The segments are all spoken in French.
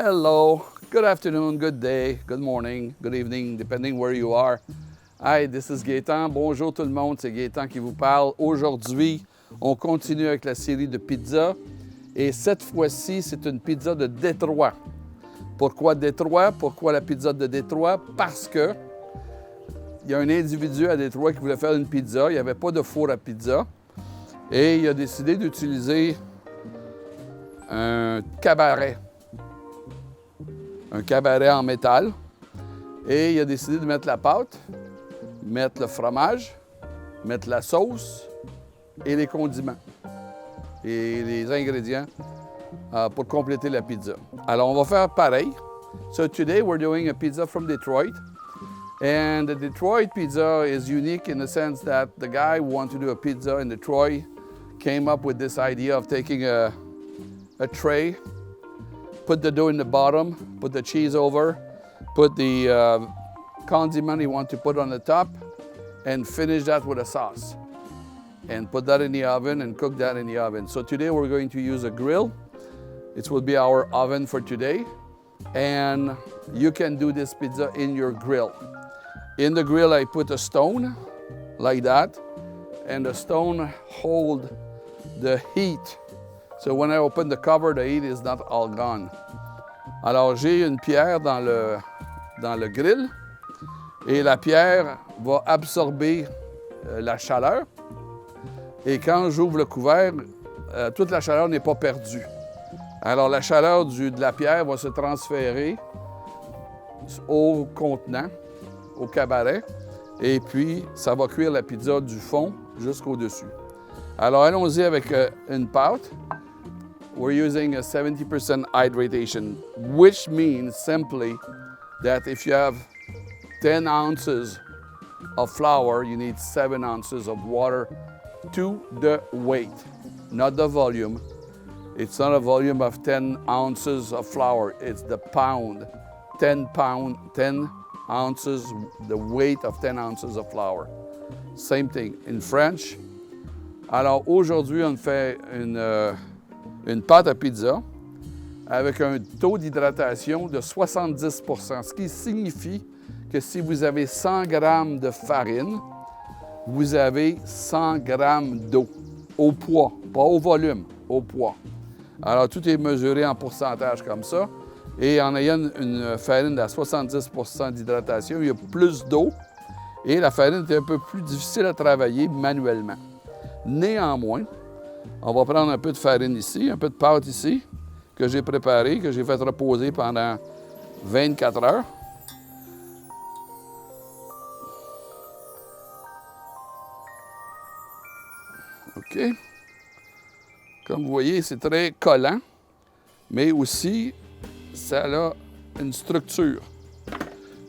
Hello, good afternoon, good day, good morning, good evening, depending where you are. Hi, this is Gaëtan. Bonjour tout le monde, c'est Gaëtan qui vous parle. Aujourd'hui, on continue avec la série de pizzas. Et cette fois-ci, c'est une pizza de Détroit. Pourquoi Détroit? Pourquoi la pizza de Détroit? Parce que il y a un individu à Détroit qui voulait faire une pizza. Il n'y avait pas de four à pizza. Et il a décidé d'utiliser un cabaret. Un cabaret en métal. Et il a décidé de mettre la pâte, mettre le fromage, mettre la sauce et les condiments et les ingrédients pour compléter la pizza. Alors, on va faire pareil. So today we're doing a pizza from Detroit. And the Detroit pizza is unique in the sense that the guy who wanted to do a pizza in Detroit came up with this idea of taking a tray, put the dough in the bottom, put the cheese over, put the condiment you want to put on the top, and finish that with a sauce. And put that in the oven and cook that in the oven. So today we're going to use a grill. It will be our oven for today. And you can do this pizza in your grill. In the grill, I put a stone like that, and the stone hold the heat. So when I open the cover, the heat is not all gone. Alors, j'ai une pierre dans le grill, et la pierre va absorber la chaleur. Et quand j'ouvre le couvert, toute la chaleur n'est pas perdue. Alors, la chaleur de la pierre va se transférer au contenant, au cabaret, et puis ça va cuire la pizza du fond jusqu'au-dessus. Alors, allons-y avec une pâte. We're using a 70% hydratation, which means simply that if you have 10 ounces of flour, you need 7 ounces of water to the weight, not the volume. It's not a volume of 10 ounces of flour, it's the pound. 10 ounces, the weight of 10 ounces of flour. Same thing in French. Alors aujourd'hui, on fait une pâte à pizza avec un taux d'hydratation de 70%, ce qui signifie que si vous avez 100 grammes de farine, vous avez 100 grammes d'eau, au poids, pas au volume, au poids. Alors, tout est mesuré en pourcentage comme ça. Et en ayant une farine à 70% d'hydratation, il y a plus d'eau et la farine est un peu plus difficile à travailler manuellement. Néanmoins, on va prendre un peu de farine ici, un peu de pâte ici, que j'ai préparé, que j'ai fait reposer pendant 24 heures. OK. Comme vous voyez, c'est très collant, mais aussi, ça a une structure.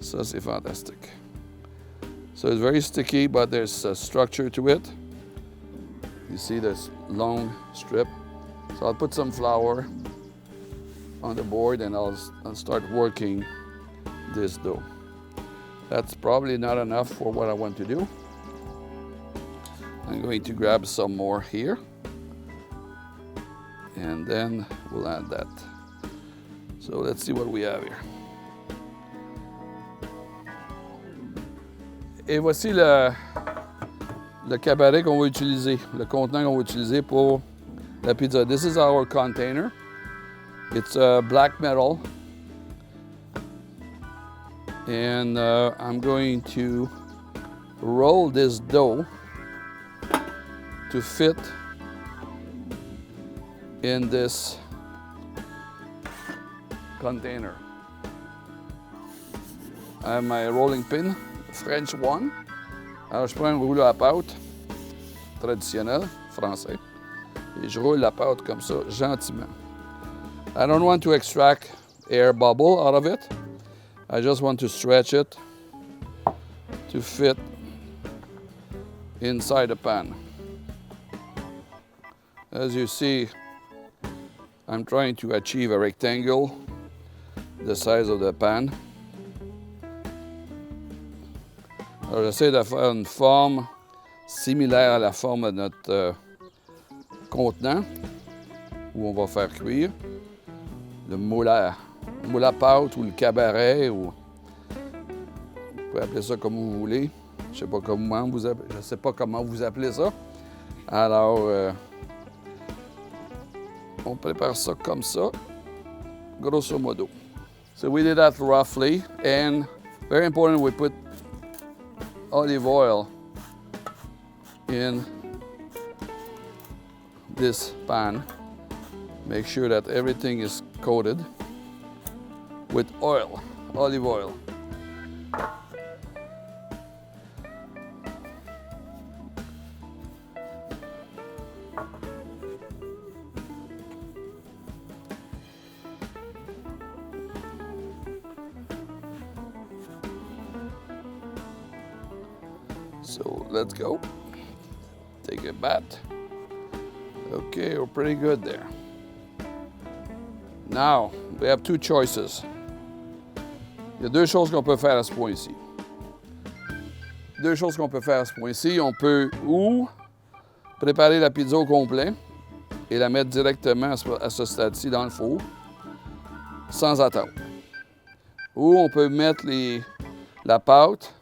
Ça, c'est fantastique. So it's very sticky, but there's a structure to it. You see this long strip. So I'll put some flour on the board and I'll start working this dough. That's probably not enough for what I want to do. I'm going to grab some more here. And then we'll add that. So let's see what we have here. Et voici le cabaret qu'on va utiliser, le contenant qu'on va utiliser pour la pizza. This is our container. It's black metal. And I'm going to roll this dough to fit in this container. I have my rolling pin, French one. Alors, je prends un rouleau à pâte traditionnel, français, et je roule la pâte comme ça, gentiment. I don't want to extract air bubble out of it. I just want to stretch it to fit inside the pan. As you see, I'm trying to achieve a rectangle the size of the pan. Alors, j'essaie de faire une forme similaire à la forme de notre contenant où on va faire cuire le moule ou la pâte ou le cabaret, ou vous pouvez appeler ça comme vous voulez. Je ne sais pas comment vous appelez ça. Alors, on prépare ça comme ça, grosso modo. So we did that roughly, and very important, we put olive oil in this pan. Make sure that everything is coated with oil, olive oil. So let's go. Take a bat. Okay, we're pretty good there. Now, we have two choices. Il y a deux choses qu'on peut faire à ce point-ci. Deux choses qu'on peut faire à ce point-ci. On peut ou préparer la pizza au complet et la mettre directement à ce stade-ci dans le four, sans attendre. Ou on peut mettre la pâte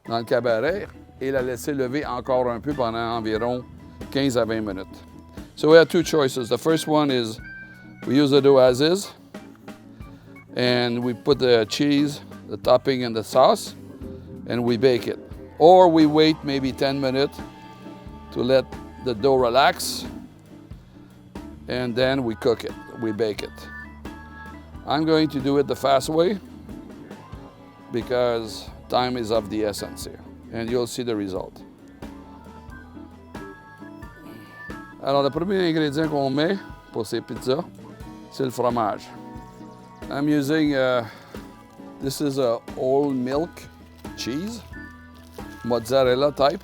dans le cabaret et la laisser lever encore un peu pendant environ 15 à 20 minutes. So we have two choices. The first one is we use the dough as is, and we put the cheese, the topping, and the sauce, and we bake it. Or we wait maybe 10 minutes to let the dough relax, and then we cook it, we bake it. I'm going to do it the fast way because time is of the essence here, and you'll see the result. Alors, le premier ingrédient qu'on met pour ces pizzas, c'est le fromage. I'm using, this is a whole milk cheese, mozzarella type.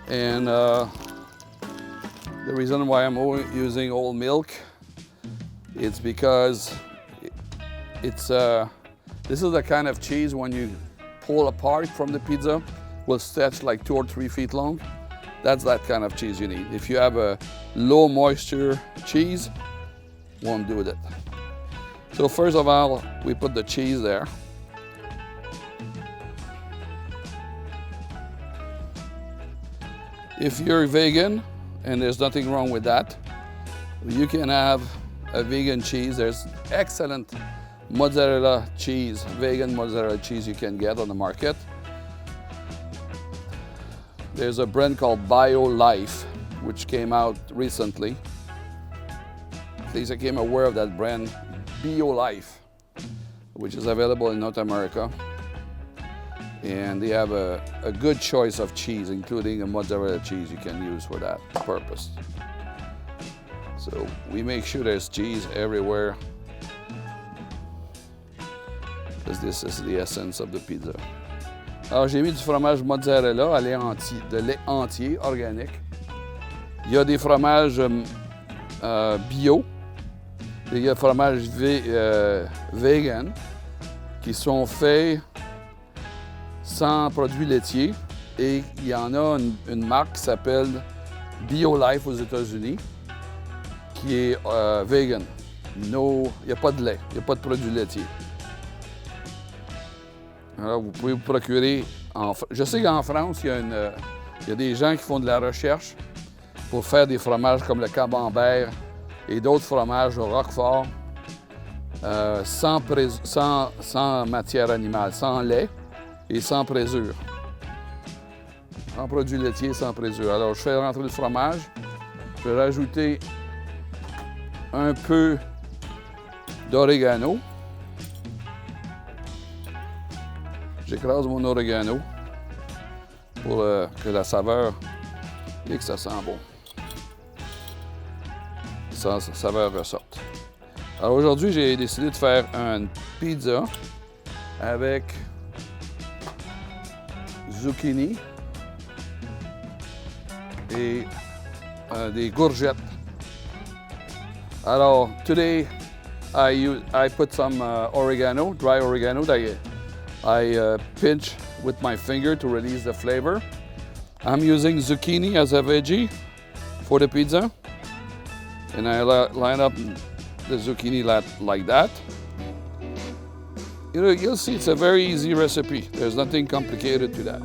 And the reason why I'm using whole milk, it's because this is the kind of cheese when you pull apart from the pizza, will stretch like 2 or 3 feet long. That's that kind of cheese you need. If you have a low moisture cheese, won't do that. So first of all, we put the cheese there. If you're vegan, and there's nothing wrong with that, you can have a vegan cheese. There's excellent mozzarella cheese, vegan mozzarella cheese you can get on the market. There's a brand called BioLife, which came out recently. At least I became aware of that brand, BioLife, which is available in North America. And they have a good choice of cheese, including a mozzarella cheese you can use for that purpose. So we make sure there's cheese everywhere, because this is the essence of the pizza. Alors, j'ai mis du fromage mozzarella de lait entier, organique. Il y a des fromages bio, il y a des fromages vegan qui sont faits sans produits laitiers. Et il y en a une marque qui s'appelle BioLife aux États-Unis, qui est vegan. Il n'y a pas de lait, il n'y a pas de produits laitiers. Alors, vous pouvez vous procurer. Je sais qu'en France, il y a des gens qui font de la recherche pour faire des fromages comme le camembert et d'autres fromages au roquefort sans matière animale, sans lait et sans présure. Sans produits laitiers, sans présure. Alors, je fais rentrer le fromage. Je vais rajouter un peu d'orégano. J'écrase mon oregano pour que la saveur et que ça sent bon. Sa saveur ressorte. Alors aujourd'hui, j'ai décidé de faire une pizza avec zucchini et des courgettes. Alors, today I put some oregano, dry oregano that I pinch with my finger to release the flavor. I'm using zucchini as a veggie for the pizza. And I line up the zucchini like that. You'll see it's a very easy recipe. There's nothing complicated to that.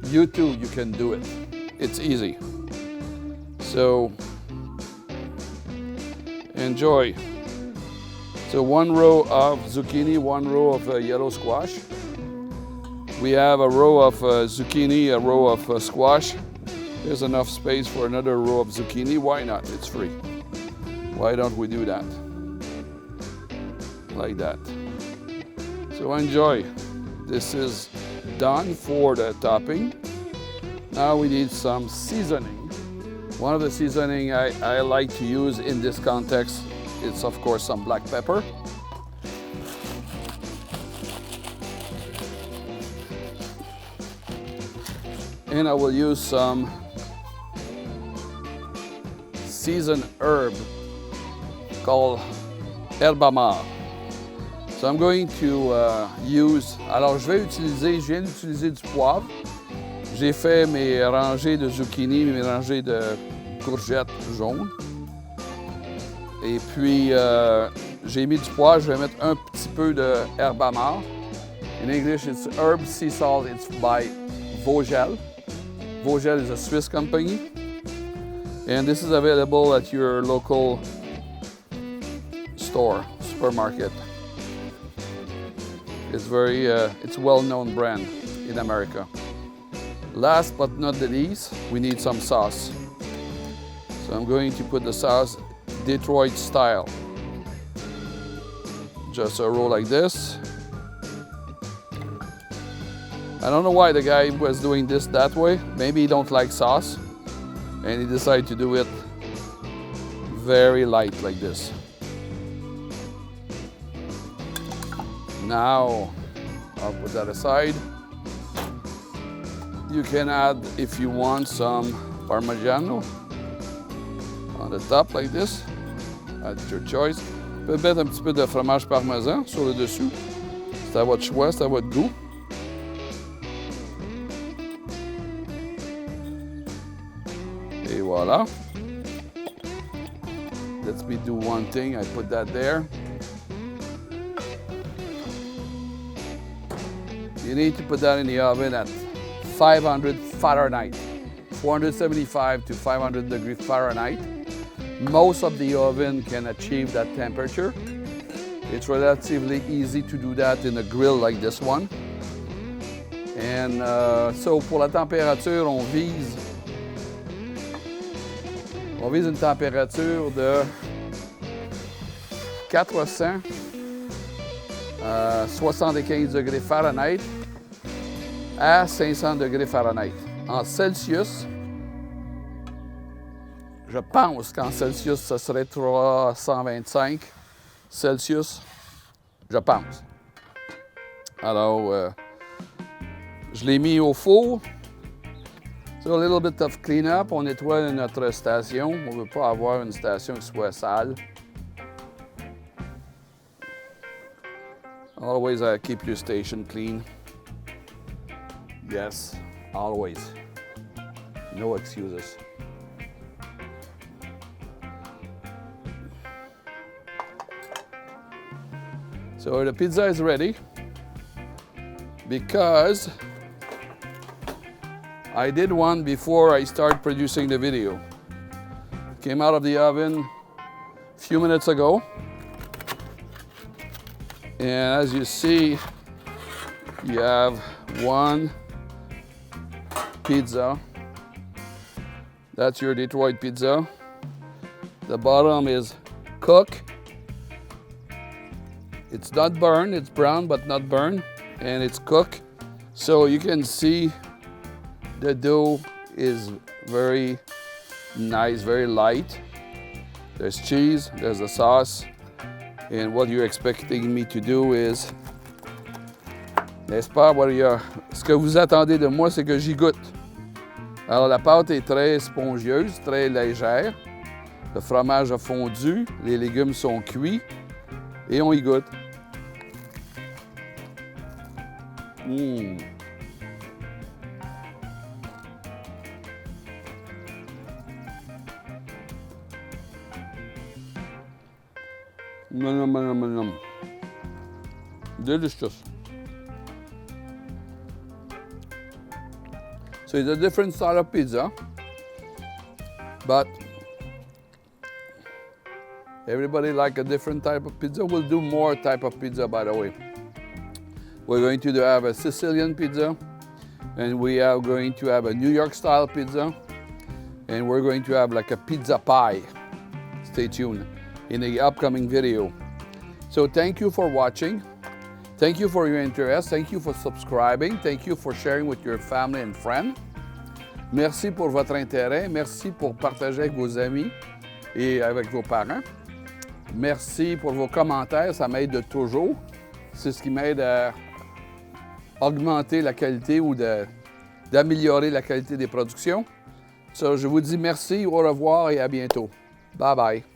You too, you can do it. It's easy. So, enjoy. So 1 row of zucchini, 1 row of yellow squash. We have a row of zucchini, a row of squash. There's enough space for another row of zucchini. Why not? It's free. Why don't we do that? Like that. So enjoy. This is done for the topping. Now we need some seasoning. One of the seasoning I like to use in this context, it's of course some black pepper. And I will use some seasoned herb called herbe amare. So I'm going to use, alors je viens d'utiliser du poivre. J'ai fait mes rangées de zucchini, mes rangées de courgettes jaunes. Et puis j'ai mis du poivre, je vais mettre un petit peu de herbe amare. In English it's herb sea salt, it's by Vogel. Vogel is a Swiss company. And this is available at your local store, supermarket. It's a well-known brand in America. Last but not the least, we need some sauce. So I'm going to put the sauce Detroit style. Just a roll like this. I don't know why the guy was doing this that way. Maybe he don't like sauce and he decided to do it very light like this. Now, I'll put that aside. You can add, if you want, some Parmigiano on the top like this, at your choice. Vous pouvez mettre un petit peu de fromage parmesan sur le dessus. C'est à votre choix, c'est à votre goût. Et voilà. Let me do one thing, I put that there. You need to put that in the oven at 500 Fahrenheit, 475 to 500 degrees Fahrenheit. Most of the oven can achieve that temperature. It's relatively easy to do that in a grill like this one. And so pour la température, on vise une température de 475 degrés Fahrenheit à 500 degrés Fahrenheit. En Celsius, je pense qu'en Celsius, ce serait 325 Celsius. Je pense. Alors, je l'ai mis au four. So a little bit of cleanup. On nettoie notre station. On ne veut pas avoir une station qui soit sale. Always keep your station clean. Yes, always. No excuses. So the pizza is ready because I did one before I start producing the video. Came out of the oven a few minutes ago. And as you see, you have one pizza. That's your Detroit pizza. The bottom is cooked. It's not burned, it's brown but not burned, and it's cooked. So you can see the dough is very nice, very light. There's cheese, there's the sauce. And what you're expecting me to do is, n'est-ce pas, ce que vous attendez de moi, c'est que j'y goûte. Alors la pâte est très spongieuse, très légère. Le fromage a fondu, les légumes sont cuits et on y goûte. Delicious. So it's a different style of pizza, but everybody like a different type of pizza. We'll do more type of pizza, by the way. We're going to have a Sicilian pizza, and we are going to have a New York style pizza, and we're going to have like a pizza pie. Stay tuned in the upcoming video. So thank you for watching. Thank you for your interest. Thank you for subscribing. Thank you for sharing with your family and friends. Merci pour votre intérêt. Merci pour partager avec vos amis et avec vos parents. Merci pour vos commentaires. Ça m'aide toujours. C'est ce qui m'aide à augmenter la qualité ou d'améliorer la qualité des productions. So, je vous dis merci, au revoir et à bientôt. Bye bye.